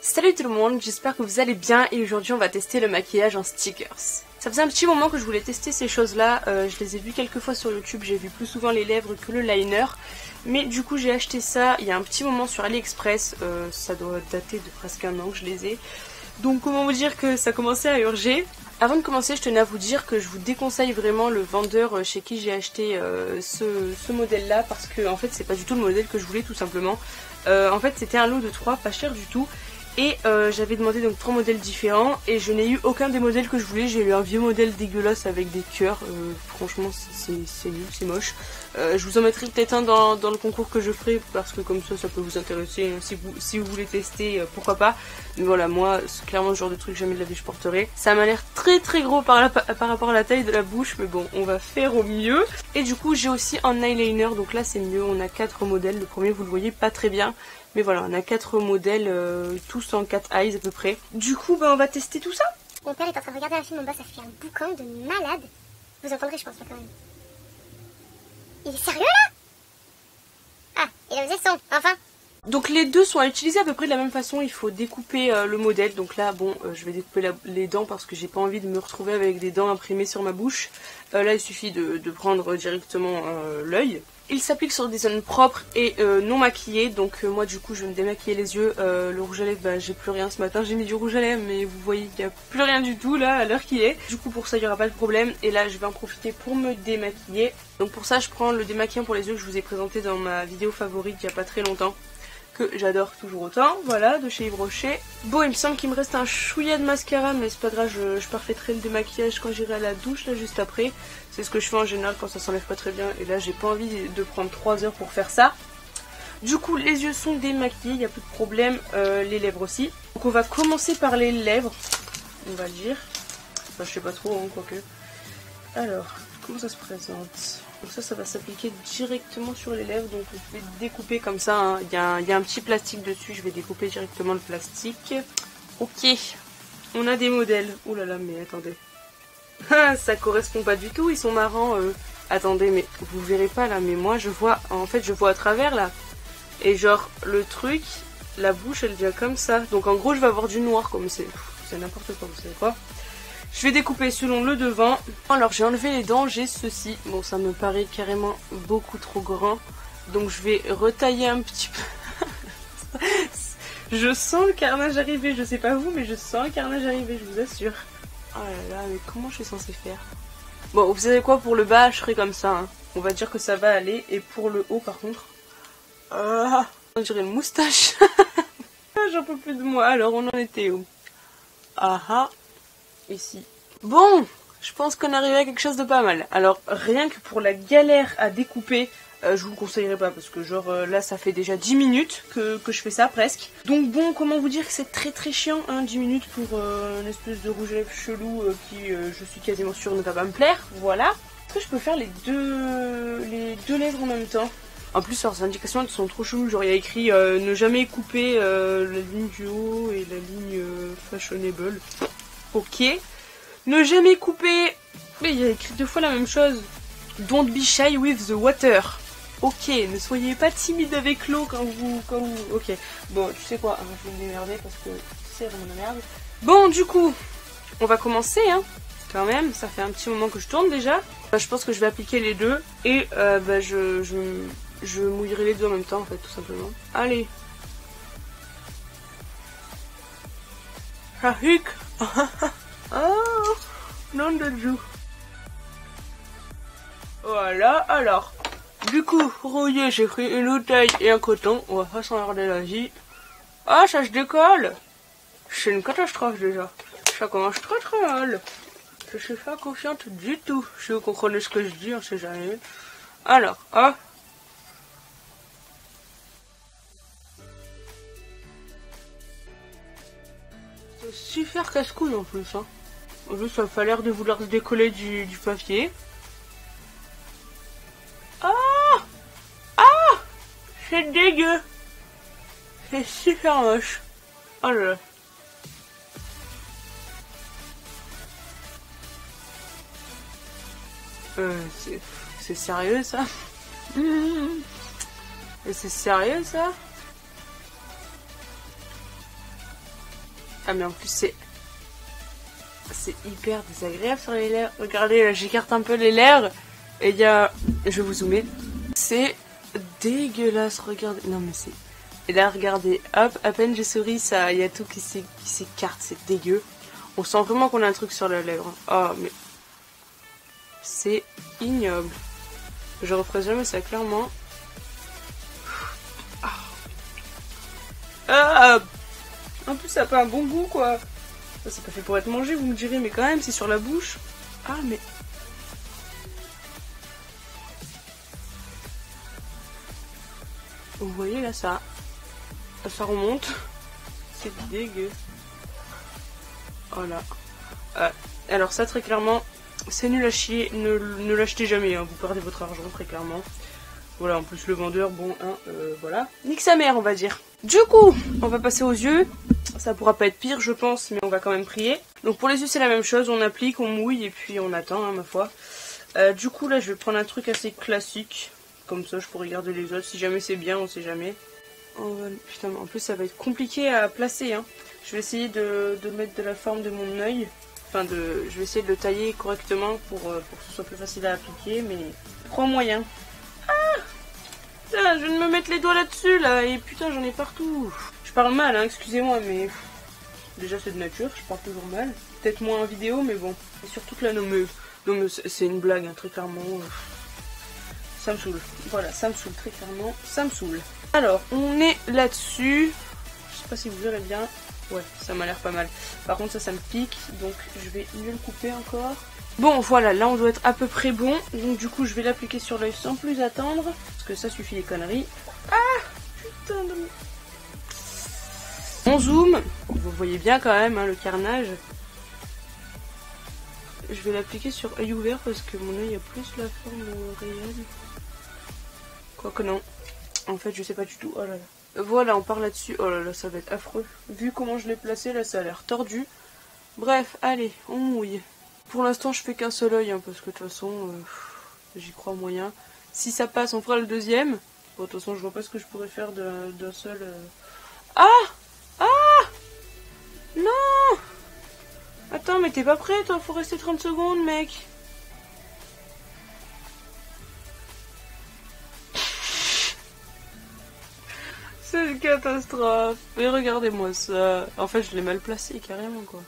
Salut tout le monde, j'espère que vous allez bien et aujourd'hui on va tester le maquillage en stickers. Ça faisait un petit moment que je voulais tester ces choses là, je les ai vues quelques fois sur YouTube, j'ai vu plus souvent les lèvres que le liner. Mais du coup j'ai acheté ça il y a un petit moment sur AliExpress, ça doit dater de presque un an que je les ai. Donc comment vous dire que ça commençait à urger. Avant de commencer, je tenais à vous dire que je vous déconseille vraiment le vendeur chez qui j'ai acheté ce modèle là, parce que en fait c'est pas du tout le modèle que je voulais tout simplement. En fait c'était un lot de 3, pas cher du tout. Et j'avais demandé donc 3 modèles différents et je n'ai eu aucun des modèles que je voulais. J'ai eu un vieux modèle dégueulasse avec des cœurs, franchement c'est nul, c'est moche. Je vous en mettrai peut-être un dans le concours que je ferai parce que comme ça peut vous intéresser, si vous voulez tester, pourquoi pas. Mais voilà, moi c'est clairement le genre de truc jamais de la vie je porterai. Ça m'a l'air très gros par rapport à la taille de la bouche, mais bon on va faire au mieux. Et du coup j'ai aussi un eyeliner, donc là c'est mieux, on a 4 modèles. Le premier vous le voyez pas très bien. Mais voilà, on a 4 modèles, tous en 4 eyes à peu près. Du coup, on va tester tout ça. Mon père est en train de regarder un film en bas, ça fait un boucan de malade. Vous entendrez, je pense, là, quand même. Il est sérieux, là? Ah, il a osé le son, enfin. Donc les deux sont à utiliser à peu près de la même façon, il faut découper le modèle. Donc là, bon, je vais découper les dents parce que j'ai pas envie de me retrouver avec des dents imprimées sur ma bouche. Là, il suffit de prendre directement l'œil. Il s'applique sur des zones propres et non maquillées, donc moi du coup je vais me démaquiller les yeux. Le rouge à lèvres, j'ai plus rien ce matin, j'ai mis du rouge à lèvres mais vous voyez qu'il n'y a plus rien du tout là à l'heure qu'il est. Du coup pour ça il n'y aura pas de problème et là je vais en profiter pour me démaquiller. Donc pour ça je prends le démaquillant pour les yeux que je vous ai présenté dans ma vidéo favorite il n'y a pas très longtemps, que j'adore toujours autant, voilà, de chez Yves Rocher. Bon, il me semble qu'il me reste un chouïa de mascara, mais c'est pas grave, je parfaiterai le démaquillage quand j'irai à la douche, là, juste après. C'est ce que je fais en général quand ça s'enlève pas très bien, et là, j'ai pas envie de prendre 3 heures pour faire ça. Du coup, les yeux sont démaquillés, il n'y a plus de problème, les lèvres aussi. Donc on va commencer par les lèvres, on va le dire. Enfin, je sais pas trop, hein, quoique. Alors, comment ça se présente ? Donc ça va s'appliquer directement sur les lèvres, donc je vais découper comme ça, hein. Il y a un petit plastique dessus, je vais découper directement le plastique. Ok, on a des modèles. Oh là là, mais attendez. Ça correspond pas du tout, ils sont marrants. Attendez, mais vous verrez pas là, mais moi je vois, en fait je vois à travers là. Et genre, le truc, la bouche elle devient comme ça. Donc en gros je vais avoir du noir, comme c'est n'importe quoi, vous savez quoi. Je vais découper selon le devant. Alors j'ai enlevé les dents, j'ai ceci. Bon ça me paraît carrément beaucoup trop grand. Donc je vais retailler un petit peu. Je sens le carnage arriver, je sais pas vous mais je sens le carnage arriver, je vous assure. Oh là là, mais comment je suis censée faire? Bon vous savez quoi, pour le bas je ferai comme ça, hein. On va dire que ça va aller. Et pour le haut par contre, on dirait une moustache. J'en peux plus de moi. Alors on en était où? Ici. Bon, je pense qu'on est arrivé à quelque chose de pas mal. Alors rien que pour la galère à découper, je vous le conseillerais pas parce que genre là ça fait déjà 10 minutes que je fais ça presque. Donc bon, comment vous dire que c'est très chiant, hein, 10 minutes pour une espèce de rouge à lèvres chelou qui je suis quasiment sûre ne va pas me plaire. Voilà. Est-ce que je peux faire les deux lèvres en même temps? En plus leurs indications elles sont trop cheloues, genre il y a écrit ne jamais couper la ligne du haut et la ligne fashionable. Ok. Ne jamais couper. Mais il y a écrit 2 fois la même chose. Don't be shy with the water. Ok, ne soyez pas timide avec l'eau quand vous... Ok. Bon, tu sais quoi, je vais me démerder parce que c'est vraiment de la merde. Bon, du coup, on va commencer, hein. Quand même, ça fait un petit moment que je tourne déjà. Je pense que je vais appliquer les deux. Et je mouillerai les deux en même temps, en fait, tout simplement. Allez. Rahuk. Oh, non de Dieu. Voilà, alors. Du coup, rouillé, j'ai pris une bouteille et un coton. On va pas s'emmerder la vie. Ah, ça se décolle. C'est une catastrophe déjà. Ça commence très mal. Je suis pas confiante du tout. Si vous comprenez ce que je dis, on sait jamais. Alors, ah. C'est super casse-couille en plus, hein. En plus, ça a pas l'air de vouloir se décoller du papier. Ah! Ah! C'est dégueu! C'est super moche. Oh là là. C'est sérieux ça? Et c'est sérieux ça? Ah mais en plus c'est hyper désagréable sur les lèvres. Regardez, là j'écarte un peu les lèvres et il y a... Je vais vous zoomer. C'est dégueulasse, regardez. Non mais c'est... Et là regardez, hop, à peine j'ai souri, ça, il y a tout qui s'écarte, c'est dégueu. On sent vraiment qu'on a un truc sur la lèvre. Oh mais... C'est ignoble. Je referai jamais ça, clairement. Ah, en plus ça a pas un bon goût quoi. Ça c'est pas fait pour être mangé, vous me direz, mais quand même c'est sur la bouche. Ah mais... Vous voyez là, ça remonte. C'est dégueu. Oh là. Alors ça très clairement, c'est nul à chier. Ne l'achetez jamais, hein. Vous perdez votre argent très clairement. Voilà, en plus le vendeur, bon, hein, voilà. Nique sa mère, on va dire. Du coup, on va passer aux yeux. Ça pourra pas être pire, je pense, mais on va quand même prier. Donc pour les yeux, c'est la même chose. On applique, on mouille et puis on attend, hein, ma foi. Du coup, là, je vais prendre un truc assez classique. Comme ça, je pourrais garder les autres. Si jamais c'est bien, on sait jamais. Oh, putain, en plus, ça va être compliqué à placer, hein. Je vais essayer de mettre de la forme de mon œil. Enfin, je vais essayer de le tailler correctement pour que ce soit plus facile à appliquer, mais... Prends moyen. Ah! Putain, je viens de me mettre les doigts là-dessus, là, et putain, j'en ai partout. Je parle mal, hein, excusez-moi, mais... Déjà, c'est de nature, je parle toujours mal. Peut-être moins en vidéo, mais bon. Et surtout que là, non, mais c'est une blague, hein, très clairement. Ça me saoule. Voilà, ça me saoule, très clairement. Ça me saoule. Alors, on est là-dessus. Je sais pas si vous verrez bien. Ouais, ça m'a l'air pas mal. Par contre, ça me pique, donc je vais mieux le couper encore. Bon, voilà, là on doit être à peu près bon. Donc du coup, je vais l'appliquer sur l'œil sans plus attendre. Parce que ça suffit les conneries. Ah, putain de... On zoom. Vous voyez bien quand même, hein, le carnage. Je vais l'appliquer sur œil ouvert parce que mon œil a plus la forme réelle. Quoique non. En fait, je sais pas du tout. Oh là là. Voilà, on part là-dessus. Oh là là, ça va être affreux. Vu comment je l'ai placé, là, ça a l'air tordu. Bref, allez, on mouille. Pour l'instant, je fais qu'un seul œil, hein, parce que de toute façon, j'y crois moyen. Si ça passe, on fera le deuxième. Bon, de toute façon, je vois pas ce que je pourrais faire d'un seul... Ah! Ah! Non! Attends, mais t'es pas prêt, toi? Faut rester 30 secondes, mec. C'est une catastrophe. Mais regardez-moi ça. En fait, je l'ai mal placé carrément, quoi.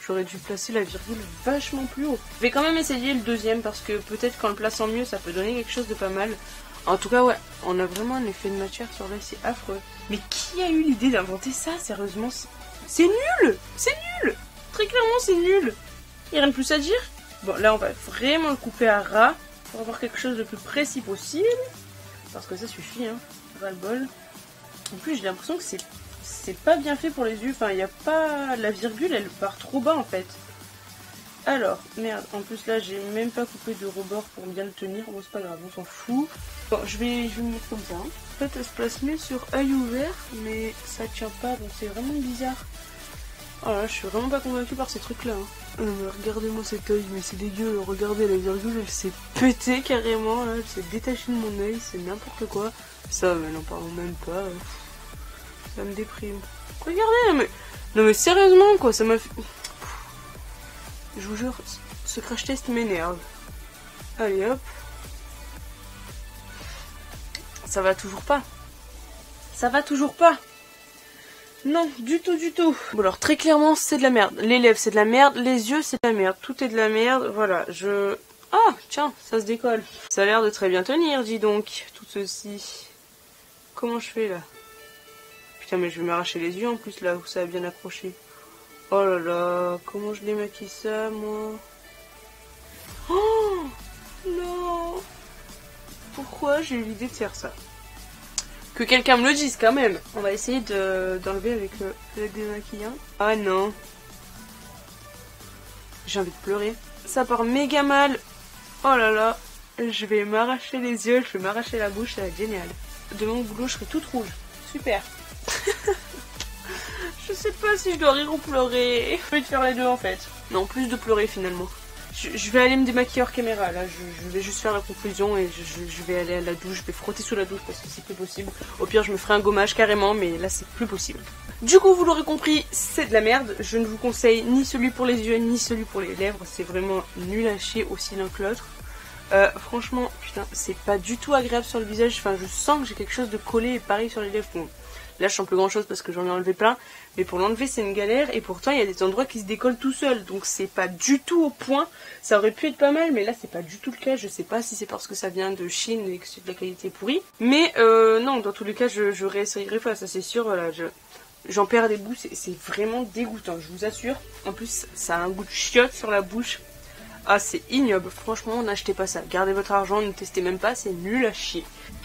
J'aurais dû placer la virgule vachement plus haut. Je vais quand même essayer le deuxième parce que peut-être qu'en le plaçant mieux, ça peut donner quelque chose de pas mal. En tout cas, ouais, on a vraiment un effet de matière sur l'œil, c'est affreux. Mais qui a eu l'idée d'inventer ça, sérieusement? C'est nul! C'est nul! Très clairement, c'est nul! Il n'y a rien de plus à dire. Bon, là, on va vraiment le couper à ras pour avoir quelque chose de plus précis possible. Parce que ça suffit, hein. Ras le bol. En plus, j'ai l'impression que c'est pas bien fait pour les yeux. Enfin, il n'y a pas... La virgule, elle part trop bas, en fait. Alors, merde. En plus, là, j'ai même pas coupé de rebord pour bien le tenir. Bon, c'est pas grave, on s'en fout. Bon, je vais me mettre comme ça. En fait, elle se place mieux sur œil ouvert, mais ça tient pas, donc c'est vraiment bizarre. Oh là, je suis vraiment pas convaincue par ces trucs-là. Hein. Regardez-moi cet œil, mais c'est dégueu. Regardez, la virgule, elle s'est pétée carrément. Là, elle s'est détachée de mon œil, c'est n'importe quoi. Ça, mais n'en parlons même pas. Ça me déprime. Regardez, non mais sérieusement, quoi, ça m'a fait... Je vous jure, ce crash test m'énerve. Allez, hop. Ça va toujours pas. Ça va toujours pas. Non, du tout, du tout. Bon alors, très clairement, c'est de la merde. Les lèvres, c'est de la merde. Les yeux, c'est de la merde. Tout est de la merde. Voilà, Ah, tiens, ça se décolle. Ça a l'air de très bien tenir, dis donc. Tout ceci. Comment je fais, là? Putain, mais je vais m'arracher les yeux, en plus, là, où ça a bien accroché. Oh là là, comment je les maquille ça, moi? Oh non! Pourquoi j'ai eu l'idée de faire ça? Que quelqu'un me le dise quand même. On va essayer d'enlever avec le démaquillant. Ah non. J'ai envie de pleurer. Ça part méga mal. Oh là là. Je vais m'arracher les yeux, je vais m'arracher la bouche, ça va être génial. De mon boulot, je serai toute rouge. Super. Je sais pas si je dois rire ou pleurer. Je vais te faire les deux en fait. Non, plus de pleurer finalement. Je vais aller me démaquiller hors caméra là, je vais juste faire la conclusion et je vais aller à la douche, je vais frotter sous la douche parce que c'est plus possible. Au pire je me ferai un gommage carrément mais là c'est plus possible. Du coup vous l'aurez compris, c'est de la merde. Je ne vous conseille ni celui pour les yeux ni celui pour les lèvres. C'est vraiment nul à chier aussi l'un que l'autre. Franchement, putain, c'est pas du tout agréable sur le visage. Enfin, je sens que j'ai quelque chose de collé et pareil sur les lèvres. Bon, là, je sens plus grand chose parce que j'en ai enlevé plein. Mais pour l'enlever, c'est une galère. Et pourtant, il y a des endroits qui se décollent tout seuls. Donc, c'est pas du tout au point. Ça aurait pu être pas mal, mais là, c'est pas du tout le cas. Je sais pas si c'est parce que ça vient de Chine et que c'est de la qualité pourrie. Mais non, dans tous les cas, je réessayerai pas. Ça, c'est sûr. Voilà, j'en perds des bouts. C'est vraiment dégoûtant, je vous assure. En plus, ça a un goût de chiotte sur la bouche. Ah, c'est ignoble, franchement, n'achetez pas ça. Gardez votre argent, ne testez même pas, c'est nul à chier.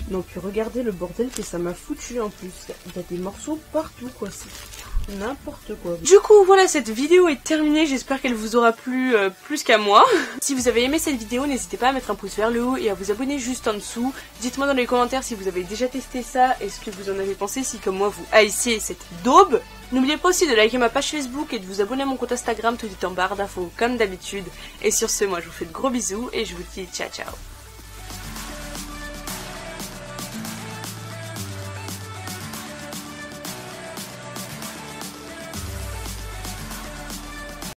Non, puis regardez le bordel que ça m'a foutu en plus. Il y a des morceaux partout, quoi, c'est n'importe quoi. Du coup, voilà, cette vidéo est terminée. J'espère qu'elle vous aura plu plus qu'à moi. Si vous avez aimé cette vidéo, n'hésitez pas à mettre un pouce vers le haut et à vous abonner juste en dessous. Dites-moi dans les commentaires si vous avez déjà testé ça et ce que vous en avez pensé, si comme moi vous haissiez cette daube. N'oubliez pas aussi de liker ma page Facebook et de vous abonner à mon compte Instagram, tout est en barre d'infos comme d'habitude. Et sur ce, moi je vous fais de gros bisous et je vous dis ciao ciao.